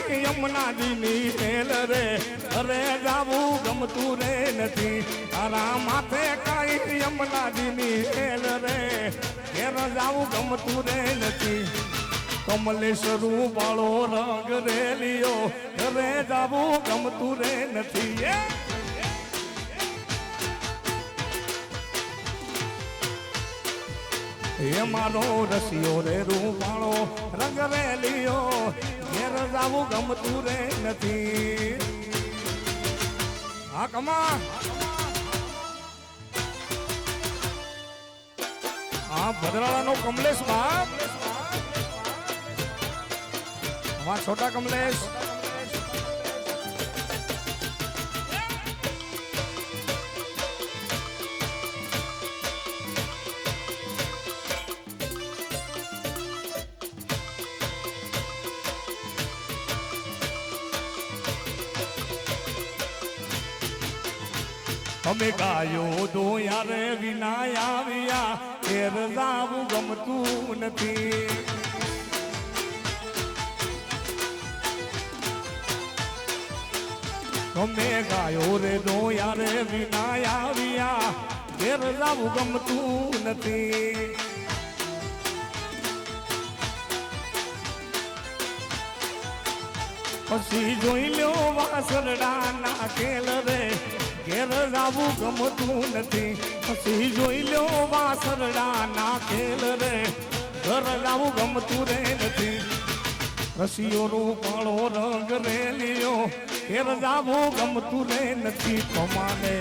કાંઈ યમુનાજીની મેલ રે ઘરે જાવું ગમતું રે નથી તારા માથે કાંઈ યમુનાજીની મેલ રે ઘેર જાવું ગમતું રે નથી કમલેશ્વરું વાળો રંગ રે લિયો ઘરે જાવું ગમતું રે નથી એ મારો રસિયો રે રૂપાળો રંગ રે લિયો ઘેર જાવું ગમતું રે નથી હા કમા હા ભદ્રાળાનો કમલેશ બાપ હા છોટા કમલેશ અમે ગાયો દોયા રે વિના આવ્યા ઘેર જાવું ગમતું નથી અમે ગાયો રે દોયા રે વિના આવ્યા ઘેર જાવું ગમતું નથી પછી જોઈ લ્યો વાસરડા ના ખેલ રે ઘેર જાવું ગમતું નથી પછી જોઈ લ્યો વાસરડા ના ખેલ રે ઘર જાવું ગમતું રે નથી રસિયો રૂપાળો રંગ રે લિયો ઘેર જાવું ગમતું રે નથી કમાને